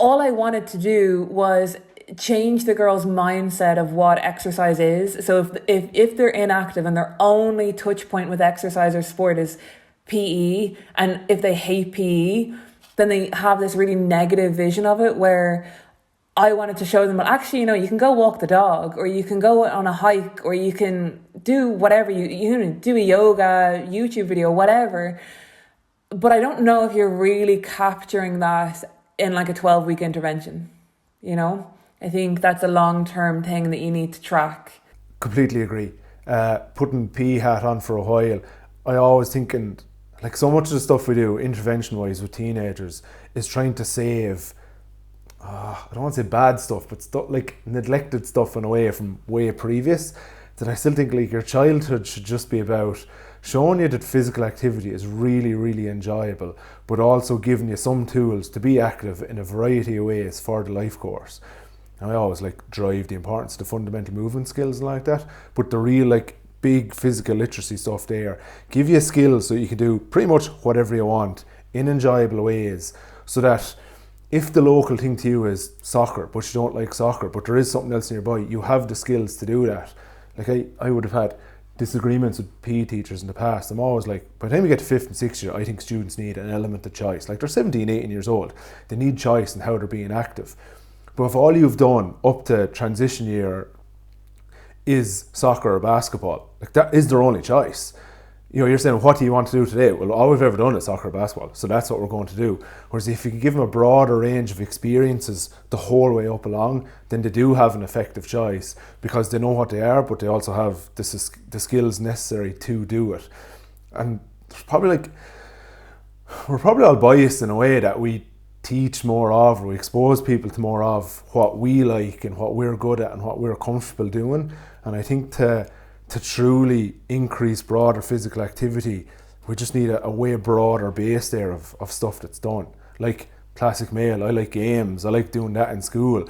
all I wanted to do was change the girls' mindset of what exercise is. So if they're inactive and their only touch point with exercise or sport is PE, and if they hate PE, then they have this really negative vision of it, where I wanted to show them, well, actually, you can go walk the dog, or you can go on a hike, or you can do whatever, you do a yoga, YouTube video, whatever. But I don't know if you're really capturing that in like a 12-week intervention, I think that's a long-term thing that you need to track. Completely agree. Putting PE hat on for a while, I always thinking, like, so much of the stuff we do intervention-wise with teenagers is trying to save, I don't want to say bad stuff, but stuff like neglected stuff in a way from way previous. That I still think like your childhood should just be about showing you that physical activity is really, really enjoyable, but also giving you some tools to be active in a variety of ways for the life course. And I always like drive the importance of the fundamental movement skills and like that, but the real like big physical literacy stuff there, give you skills so you can do pretty much whatever you want in enjoyable ways, so that if the local thing to you is soccer, but you don't like soccer, but there is something else nearby, you have the skills to do that. Like I would have had disagreements with PE teachers in the past. I'm always like, by the time we get to 5th and 6th year, I think students need an element of choice. Like they're 17, 18 years old. They need choice in how they're being active. But if all you've done up to transition year is soccer or basketball, like that is their only choice. You're saying, what do you want to do today? Well, all we've ever done is soccer or basketball, so that's what we're going to do. Whereas if you can give them a broader range of experiences the whole way up along, then they do have an effective choice, because they know what they are, but they also have the skills necessary to do it. And we're probably all biased in a way that we teach more of, or we expose people to more of what we like and what we're good at and what we're comfortable doing. And I think to truly increase broader physical activity, we just need a way broader base there of stuff that's done. Like classic male, I like games, I like doing that in school.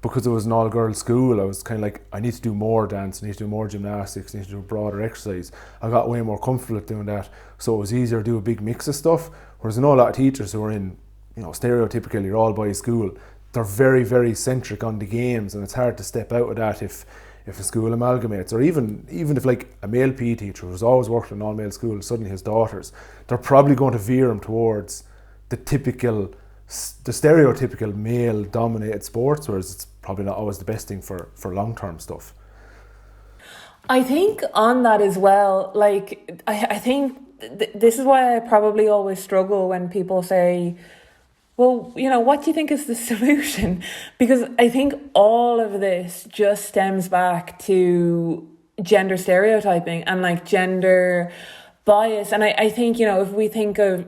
Because it was an all-girls school, I was kind of like, I need to do more dance, I need to do more gymnastics, I need to do broader exercise. I got way more comfortable at doing that, so it was easier to do a big mix of stuff. Whereas I know a lot of teachers who are in, stereotypically, you're all boys school, they're very, very centric on the games, and it's hard to step out of that if a school amalgamates, or even if like a male PE teacher who's always worked in an all-male school suddenly has daughters, they're probably going to veer him towards the stereotypical male-dominated sports, whereas it's probably not always the best thing for long-term stuff. I think on that as well, like, I think this is why I probably always struggle when people say, well, what do you think is the solution? Because I think all of this just stems back to gender stereotyping and like gender bias. And I think, if we think of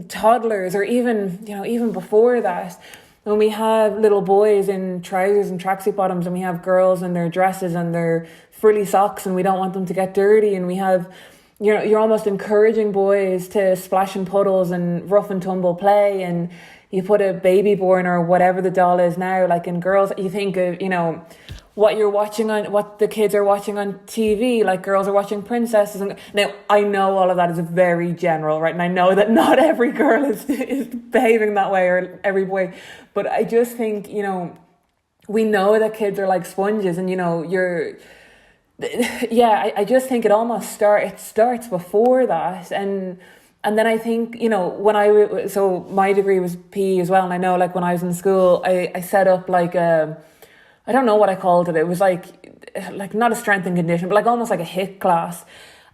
toddlers, or even before that, when we have little boys in trousers and tracksuit bottoms, and we have girls in their dresses and their frilly socks, and we don't want them to get dirty, and we have, you're almost encouraging boys to splash in puddles and rough and tumble play, and you put a baby born or whatever the doll is now, like in girls, you think of, what the kids are watching on TV, like girls are watching princesses. And now I know all of that is very general, right? And I know that not every girl is behaving that way, or every boy, but I just think, we know that kids are like sponges, and I just think it almost starts before that. And then I think, so my degree was PE as well. And I know, like, when I was in school, I set up like I don't know what I called it. It was like not a strength and condition, but like almost like a HIIT class.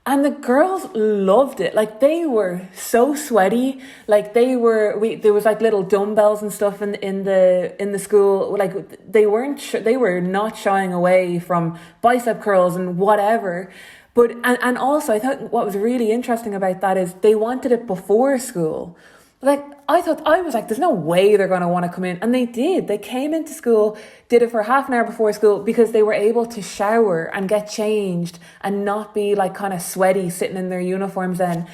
And the girls loved it. Like, they were so sweaty. Like, there was like little dumbbells and stuff in the school. Like, they were not shying away from bicep curls and whatever. But and also, I thought what was really interesting about that is they wanted it before school. Like, I was like, there's no way they're going to want to come in. And they did. They came into school, did it for half an hour before school, because they were able to shower and get changed and not be like kind of sweaty sitting in their uniforms then.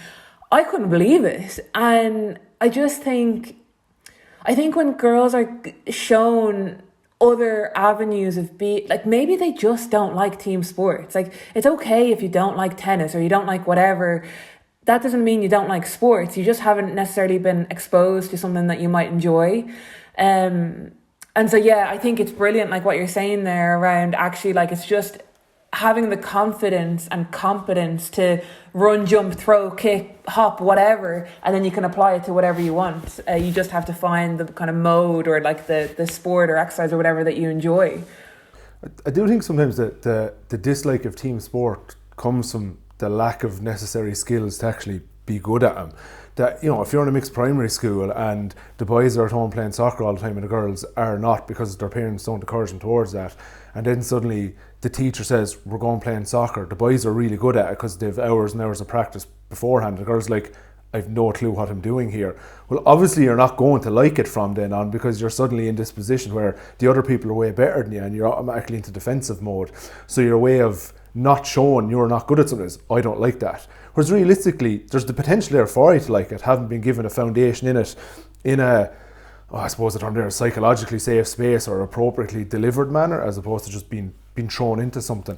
I couldn't believe it. And I think when girls are shown other avenues of like, maybe they just don't like team sports. Like, it's okay if you don't like tennis or you don't like whatever. That doesn't mean you don't like sports. You just haven't necessarily been exposed to something that you might enjoy. And so, yeah, I think it's brilliant, like what you're saying there around actually, like, it's just having the confidence and competence to run, jump, throw, kick, hop, whatever, and then you can apply it to whatever you want. You just have to find the kind of mode or like the sport or exercise or whatever that you enjoy. I do think sometimes that the dislike of team sport comes from the lack of necessary skills to actually be good at them. That, you know, if you're in a mixed primary school and the boys are at home playing soccer all the time and the girls are not because their parents don't encourage them towards that, and then suddenly the teacher says we're going playing soccer, the boys are really good at it because they've hours and hours of practice beforehand, the girls like, I've no clue what I'm doing here. Well, obviously you're not going to like it from then on, because you're suddenly in this position where the other people are way better than you and you're automatically into defensive mode. So your way of not showing you're not good at something is, I don't like that. Whereas realistically, there's the potential there for you to like it, having been given a foundation in it, in a, I suppose the term there, a psychologically safe space or appropriately delivered manner, as opposed to just being thrown into something.